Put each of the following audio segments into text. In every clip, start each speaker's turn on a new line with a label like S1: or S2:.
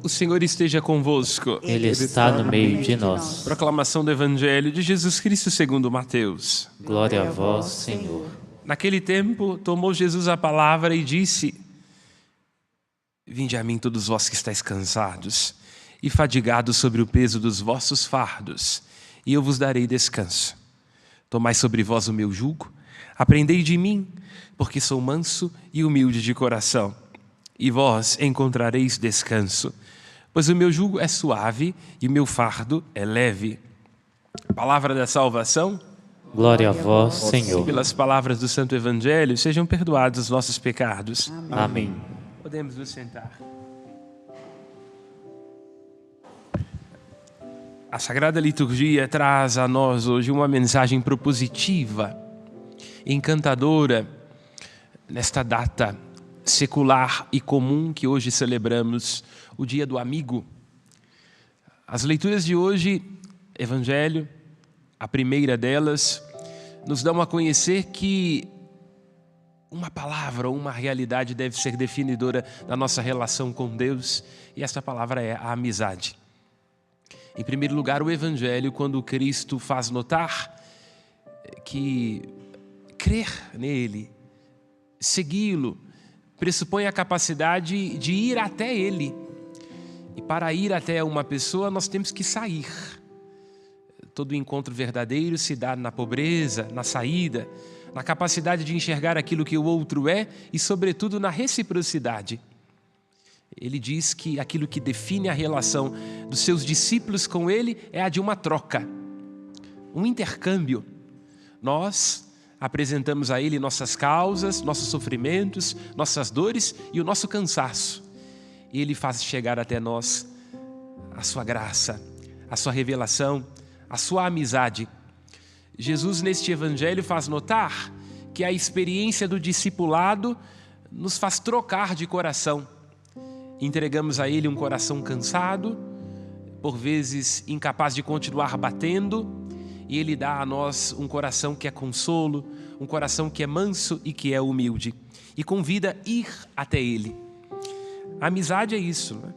S1: O Senhor esteja convosco.
S2: Ele está no meio de nós.
S1: Proclamação do Evangelho de Jesus Cristo segundo Mateus.
S2: Glória a vós, Senhor.
S1: Naquele tempo, tomou Jesus a palavra e disse: Vinde a mim todos vós que estáis cansados e fadigados sobre o peso dos vossos fardos, e eu vos darei descanso. Tomai sobre vós o meu jugo, aprendei de mim, porque sou manso e humilde de coração, e vós encontrareis descanso, pois o meu jugo é suave e o meu fardo é leve. Palavra da salvação.
S2: Glória a vós, Senhor.
S1: Pelas palavras do Santo Evangelho, sejam perdoados os nossos pecados.
S2: Amém.
S1: Podemos nos sentar. A Sagrada Liturgia traz a nós hoje uma mensagem propositiva, encantadora, nesta data secular e comum que hoje celebramos, o Dia do Amigo. As leituras de hoje, Evangelho, a primeira delas, nos dão a conhecer que uma palavra ou uma realidade deve ser definidora da nossa relação com Deus, e essa palavra é a amizade. Em primeiro lugar, o Evangelho, quando Cristo faz notar que crer nele, segui-lo, pressupõe a capacidade de ir até ele. E para ir até uma pessoa, nós temos que sair. Todo encontro verdadeiro se dá na pobreza, na saída, na capacidade de enxergar aquilo que o outro é e, sobretudo, na reciprocidade. Ele diz que aquilo que define a relação dos seus discípulos com ele é a de uma troca, um intercâmbio. Nós apresentamos a ele nossas causas, nossos sofrimentos, nossas dores e o nosso cansaço. E ele faz chegar até nós a sua graça, a sua revelação, a sua amizade. Jesus, neste Evangelho, faz notar que a experiência do discipulado nos faz trocar de coração. Entregamos a ele um coração cansado, por vezes incapaz de continuar batendo, e ele dá a nós um coração que é consolo, um coração que é manso e que é humilde, e convida a ir até ele. A amizade é isso, né?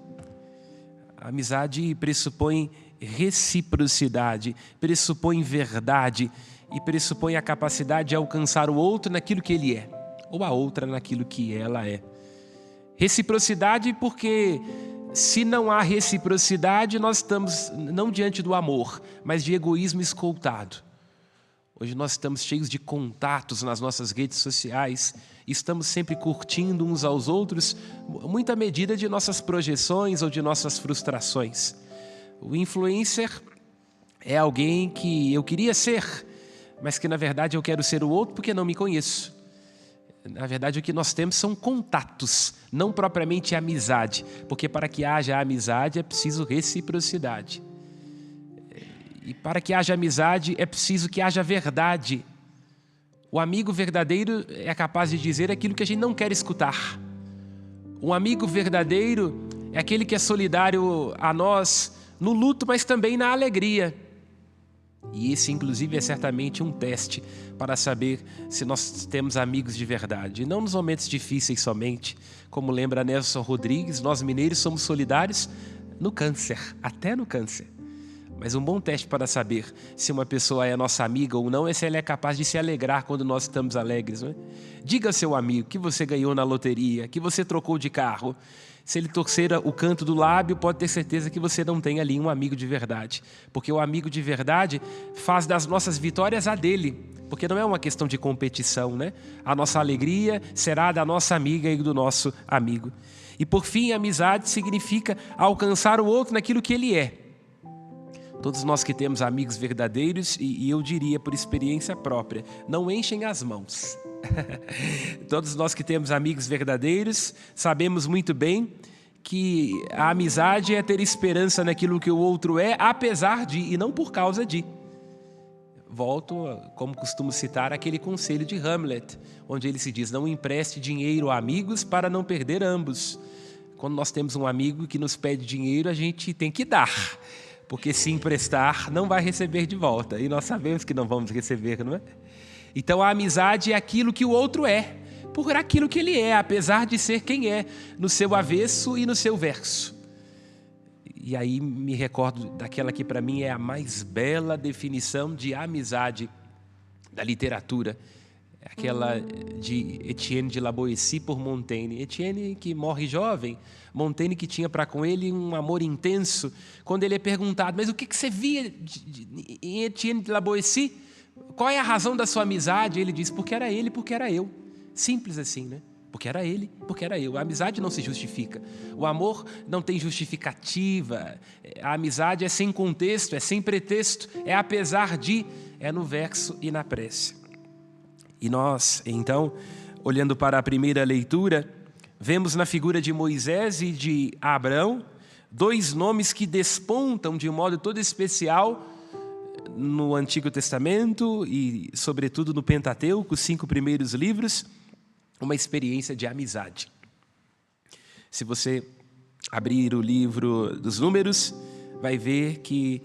S1: A amizade pressupõe reciprocidade, pressupõe verdade e pressupõe a capacidade de alcançar o outro naquilo que ele é, ou a outra naquilo que ela é. Reciprocidade porque, se não há reciprocidade, nós estamos não diante do amor, mas de egoísmo escoltado. Hoje nós estamos cheios de contatos nas nossas redes sociais, estamos sempre curtindo uns aos outros, muita medida de nossas projeções ou de nossas frustrações. O influencer é alguém que eu queria ser, mas que na verdade eu quero ser o outro porque não me conheço. Na verdade, o que nós temos são contatos, não propriamente amizade, porque para que haja amizade é preciso reciprocidade. E para que haja amizade é preciso que haja verdade. O amigo verdadeiro é capaz de dizer aquilo que a gente não quer escutar. Um amigo verdadeiro é aquele que é solidário a nós no luto, mas também na alegria. E esse, inclusive, é certamente um teste para saber se nós temos amigos de verdade. E não nos momentos difíceis somente. Como lembra Nelson Rodrigues, nós mineiros somos solidários no câncer, até no câncer. Mas um bom teste para saber se uma pessoa é nossa amiga ou não é se ela é capaz de se alegrar quando nós estamos alegres, não é? Diga ao seu amigo que você ganhou na loteria, que você trocou de carro. Se ele torcer o canto do lábio, pode ter certeza que você não tem ali um amigo de verdade. Porque o amigo de verdade faz das nossas vitórias a dele. Porque não é uma questão de competição, né? A nossa alegria será da nossa amiga e do nosso amigo. E por fim, amizade significa alcançar o outro naquilo que ele é. Todos nós que temos amigos verdadeiros, e eu diria por experiência própria, não enchem as mãos. Todos nós que temos amigos verdadeiros sabemos muito bem que a amizade é ter esperança naquilo que o outro é, apesar de e não por causa de. Volto, como costumo citar, aquele conselho de Hamlet, onde ele se diz: não empreste dinheiro a amigos para não perder ambos. Quando nós temos um amigo que nos pede dinheiro, a gente tem que dar, porque se emprestar não vai receber de volta, e nós sabemos que não vamos receber, não é? Então a amizade é aquilo que o outro é, por aquilo que ele é, apesar de ser quem é, no seu avesso e no seu verso. E aí me recordo daquela que para mim é a mais bela definição de amizade da literatura. Aquela de Etienne de La Boétie por Montaigne. Etienne que morre jovem, Montaigne que tinha para com ele um amor intenso. Quando ele é perguntado, mas o que você via em Etienne de La Boétie? Qual é a razão da sua amizade? Ele diz, porque era ele, porque era eu. Simples assim, né? Porque era ele, porque era eu. A amizade não se justifica. O amor não tem justificativa. A amizade é sem contexto, é sem pretexto, é apesar de, é no verso e na prece. E nós, então, olhando para a primeira leitura, vemos na figura de Moisés e de Abraão, dois nomes que despontam de um modo todo especial no Antigo Testamento e, sobretudo, no Pentateuco, os 5 primeiros livros, uma experiência de amizade. Se você abrir o livro dos Números, vai ver que,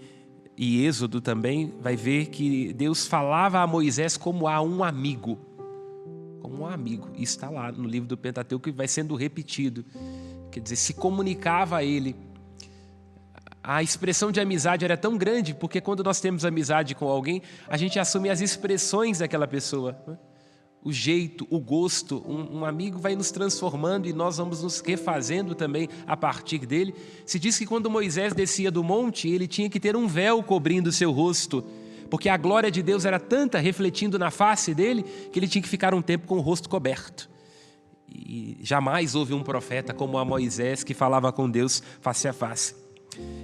S1: e Êxodo também, vai ver que Deus falava a Moisés como a um amigo. Como um amigo. Isso está lá no livro do Pentateuco e vai sendo repetido. Quer dizer, se comunicava a ele. A expressão de amizade era tão grande, porque quando nós temos amizade com alguém, a gente assume as expressões daquela pessoa, né? O jeito, o gosto, um amigo vai nos transformando e nós vamos nos refazendo também a partir dele. Se diz que quando Moisés descia do monte, ele tinha que ter um véu cobrindo o seu rosto, porque a glória de Deus era tanta, refletindo na face dele, que ele tinha que ficar um tempo com o rosto coberto. E jamais houve um profeta como a Moisés que falava com Deus face a face.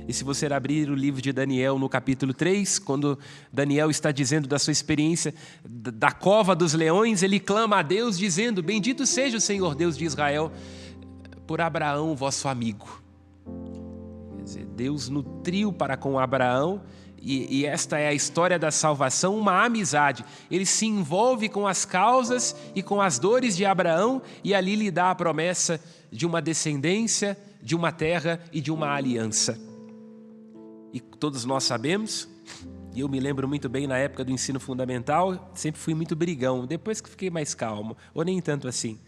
S1: E se você abrir o livro de Daniel no capítulo 3, quando Daniel está dizendo da sua experiência da cova dos leões, ele clama a Deus dizendo, bendito seja o Senhor Deus de Israel, por Abraão, vosso amigo. Quer dizer, Deus nutriu para com Abraão, e esta é a história da salvação, uma amizade. Ele se envolve com as causas e com as dores de Abraão, e ali lhe dá a promessa de uma descendência, de uma terra e de uma aliança. E todos nós sabemos, e eu me lembro muito bem na época do ensino fundamental, sempre fui muito brigão, depois que fiquei mais calmo, ou nem tanto assim.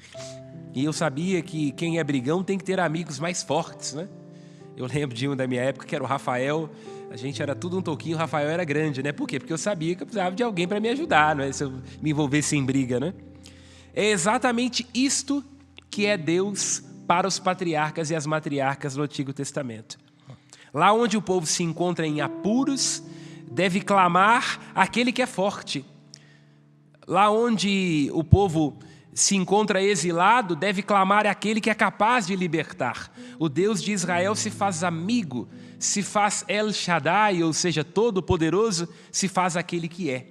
S1: E eu sabia que quem é brigão tem que ter amigos mais fortes, né? Eu lembro de um da minha época que era o Rafael, a gente era tudo um toquinho, o Rafael era grande, né? Por quê? Porque eu sabia que eu precisava de alguém para me ajudar, né? Se eu me envolvesse em briga, né? É exatamente isto que é Deus para os patriarcas e as matriarcas no Antigo Testamento. Lá onde o povo se encontra em apuros, deve clamar aquele que é forte. Lá onde o povo se encontra exilado, deve clamar aquele que é capaz de libertar. O Deus de Israel se faz amigo, se faz El Shaddai, ou seja, todo-poderoso, se faz aquele que é.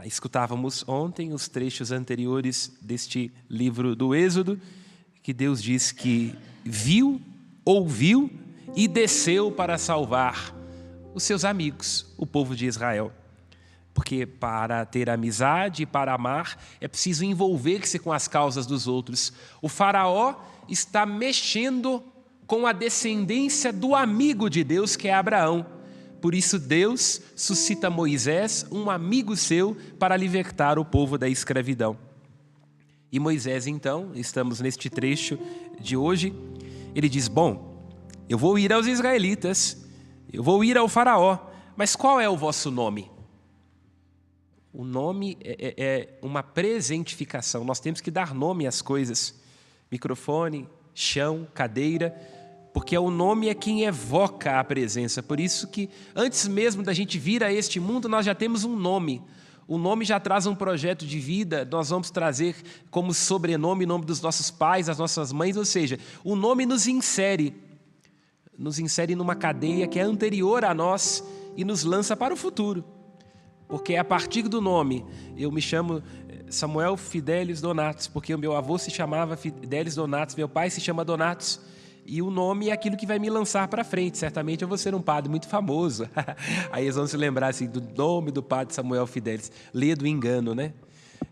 S1: Escutávamos ontem os trechos anteriores deste livro do Êxodo, que Deus diz que viu, ouviu e desceu para salvar os seus amigos, o povo de Israel. Porque para ter amizade e para amar, é preciso envolver-se com as causas dos outros. O faraó está mexendo com a descendência do amigo de Deus, que é Abraão. Por isso Deus suscita Moisés, um amigo seu, para libertar o povo da escravidão. E Moisés, então, estamos neste trecho de hoje, ele diz, bom, eu vou ir aos israelitas, eu vou ir ao faraó, mas qual é o vosso nome? O nome é uma presentificação, nós temos que dar nome às coisas. Microfone, chão, cadeira, porque o nome é quem evoca a presença. Por isso que antes mesmo da gente vir a este mundo, nós já temos um nome. O nome já traz um projeto de vida, nós vamos trazer como sobrenome o nome dos nossos pais, das nossas mães, ou seja, o nome nos insere numa cadeia que é anterior a nós e nos lança para o futuro. Porque a partir do nome, eu me chamo Samuel Fidelis Donatos, porque o meu avô se chamava Fidelis Donatos, meu pai se chama Donatos, e o nome é aquilo que vai me lançar para frente. Certamente eu vou ser um padre muito famoso. Aí eles vão se lembrar assim, do nome do padre Samuel Fidelis. Lê do engano, né?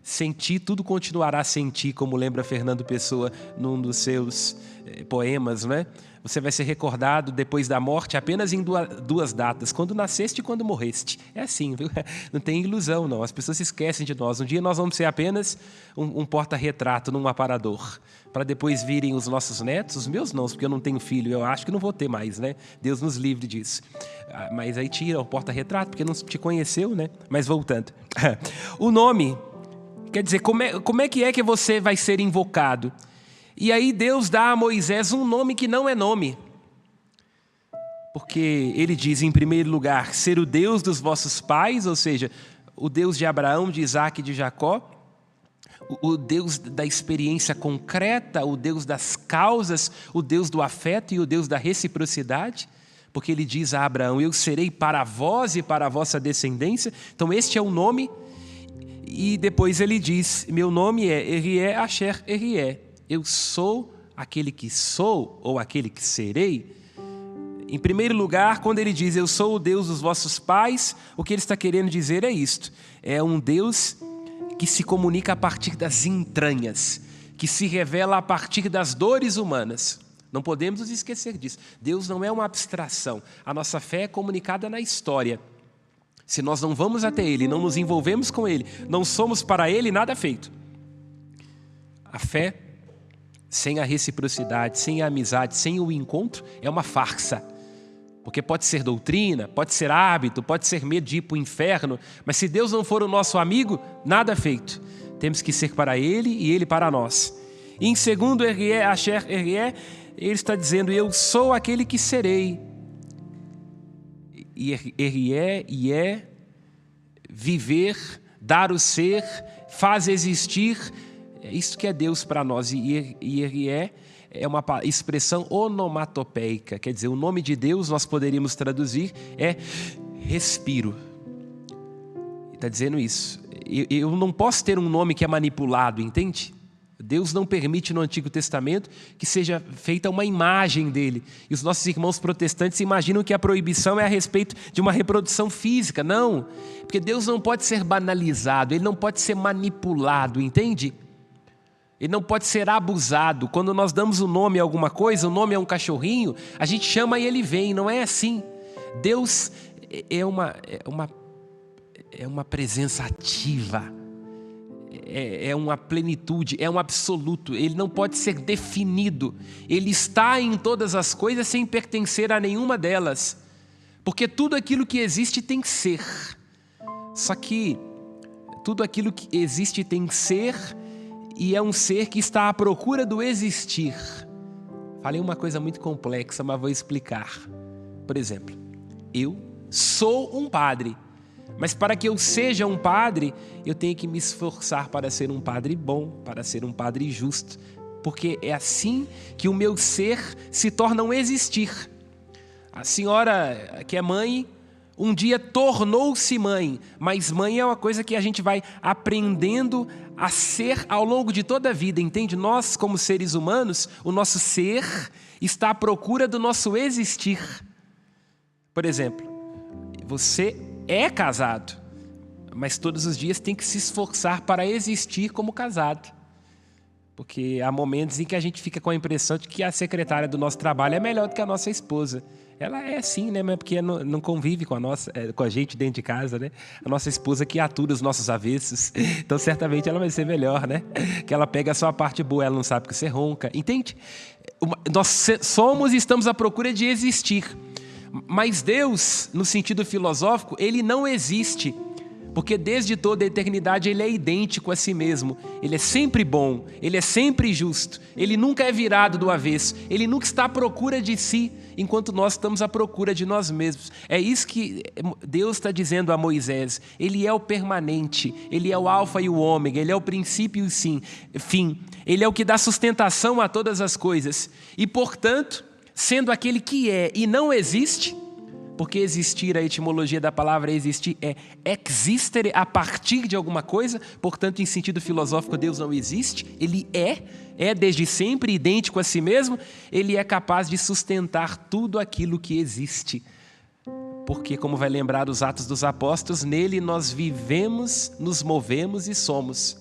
S1: sem ti tudo continuará sem ti, como lembra Fernando Pessoa num dos seus poemas, né? Você vai ser recordado depois da morte apenas em duas datas, quando nasceste e quando morreste. É assim, viu? Não tem ilusão, não. As pessoas se esquecem de nós. Um dia nós vamos ser apenas um porta-retrato num aparador, para depois virem os nossos netos, os meus não, porque eu não tenho filho, eu acho que não vou ter mais, né? Deus nos livre disso. Mas aí tira o porta-retrato, porque não te conheceu, né? Mas voltando. O nome, quer dizer, como é que você vai ser invocado? E aí Deus dá a Moisés um nome que não é nome. Porque ele diz, em primeiro lugar, ser o Deus dos vossos pais, ou seja, o Deus de Abraão, de Isaac e de Jacó, o Deus da experiência concreta, o Deus das causas, o Deus do afeto e o Deus da reciprocidade, porque ele diz a Abraão, eu serei para vós e para a vossa descendência. Então este é o nome. E depois ele diz, meu nome é Erié Asher Erié. Eu sou aquele que sou, ou aquele que serei. Em primeiro lugar, quando ele diz, eu sou o Deus dos vossos pais, o que ele está querendo dizer é isto. É um Deus que se comunica a partir das entranhas, que se revela a partir das dores humanas. Não podemos nos esquecer disso. Deus não é uma abstração. A nossa fé é comunicada na história. Se nós não vamos até Ele, não nos envolvemos com Ele, não somos para Ele nada feito. A fé, sem a reciprocidade, sem a amizade, sem o encontro, é uma farsa. Porque pode ser doutrina, pode ser hábito, pode ser medo de ir para o inferno, mas se Deus não for o nosso amigo, nada feito. Temos que ser para Ele e Ele para nós. E em segundo, Erié, Asher, Erié, ele está dizendo, eu sou aquele que serei. E Erié, Ié, viver, dar o ser, faz existir. É isso que é Deus para nós. E Erié é uma expressão onomatopeica. Quer dizer, o nome de Deus, nós poderíamos traduzir, é respiro. Está dizendo isso. Eu não posso ter um nome que é manipulado, entende? Deus não permite no Antigo Testamento que seja feita uma imagem dele. E os nossos irmãos protestantes imaginam que a proibição é a respeito de uma reprodução física. Não, porque Deus não pode ser banalizado, Ele não pode ser manipulado, entende? Ele não pode ser abusado. Quando nós damos o nome a alguma coisa, o nome é um cachorrinho, a gente chama e ele vem, não é assim. Deus é uma presença ativa. É uma plenitude, é um absoluto. Ele não pode ser definido. Ele está em todas as coisas sem pertencer a nenhuma delas. Porque tudo aquilo que existe tem ser. Só que tudo aquilo que existe tem ser e é um ser que está à procura do existir. Falei uma coisa muito complexa, mas vou explicar. Por exemplo, eu sou um padre. Mas para que eu seja um padre, eu tenho que me esforçar para ser um padre bom, para ser um padre justo. Porque é assim que o meu ser se torna um existir. A senhora que é mãe, um dia tornou-se mãe. Mas mãe é uma coisa que a gente vai aprendendo a ser ao longo de toda a vida, entende? Nós, como seres humanos, o nosso ser está à procura do nosso existir. Por exemplo, você é casado, mas todos os dias tem que se esforçar para existir como casado. Porque há momentos em que a gente fica com a impressão de que a secretária do nosso trabalho é melhor do que a nossa esposa. Ela é assim, né? Mas porque não convive com a gente dentro de casa, né? A nossa esposa que atura os nossos avessos. Então, certamente, ela vai ser melhor, né? Que ela pega só a parte boa, ela não sabe que você ronca. Entende? Nós somos e estamos à procura de existir. Mas Deus, no sentido filosófico, Ele não existe, porque desde toda a eternidade Ele é idêntico a si mesmo. Ele é sempre bom, Ele é sempre justo, Ele nunca é virado do avesso, Ele nunca está à procura de si, enquanto nós estamos à procura de nós mesmos. É isso que Deus está dizendo a Moisés. Ele é o permanente, Ele é o alfa e o ômega, Ele é o princípio e o fim. Ele é o que dá sustentação a todas as coisas. E, portanto, sendo aquele que é e não existe, porque existir, a etimologia da palavra existir é existere a partir de alguma coisa, portanto, em sentido filosófico, Deus não existe, Ele é desde sempre idêntico a si mesmo, Ele é capaz de sustentar tudo aquilo que existe. Porque, como vai lembrar os Atos dos Apóstolos, nele nós vivemos, nos movemos e somos.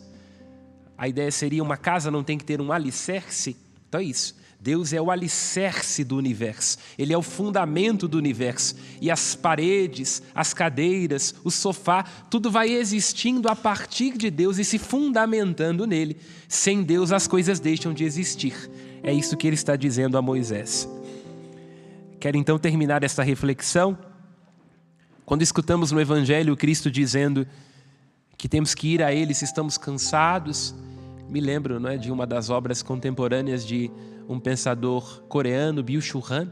S1: A ideia seria uma casa não tem que ter um alicerce? Então é isso. Deus é o alicerce do universo. Ele é o fundamento do universo. E as paredes, as cadeiras, o sofá, tudo vai existindo a partir de Deus e se fundamentando nele. Sem Deus as coisas deixam de existir. É isso que ele está dizendo a Moisés. Quero então terminar esta reflexão quando escutamos no Evangelho Cristo dizendo que temos que ir a Ele se estamos cansados. Me lembro, não é, de uma das obras contemporâneas de um pensador coreano, Byung-Chul Han,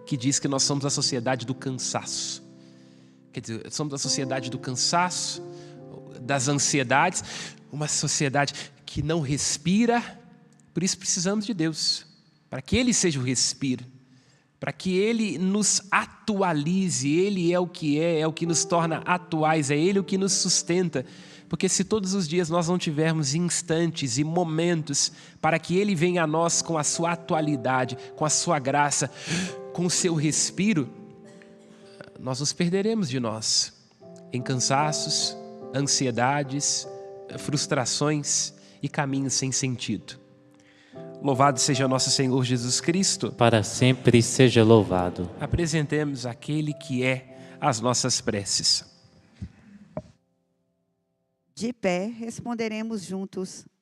S1: que diz que nós somos a sociedade do cansaço. Quer dizer, somos a sociedade do cansaço, das ansiedades, uma sociedade que não respira. Por isso precisamos de Deus, para que Ele seja o respiro, para que Ele nos atualize. Ele é o que nos torna atuais, é Ele o que nos sustenta. Porque se todos os dias nós não tivermos instantes e momentos para que Ele venha a nós com a sua atualidade, com a sua graça, com o seu respiro, nós nos perderemos de nós em cansaços, ansiedades, frustrações e caminhos sem sentido. Louvado seja nosso Senhor Jesus Cristo.
S2: Para sempre seja louvado.
S1: Apresentemos aquele que é as nossas preces.
S3: De pé, responderemos juntos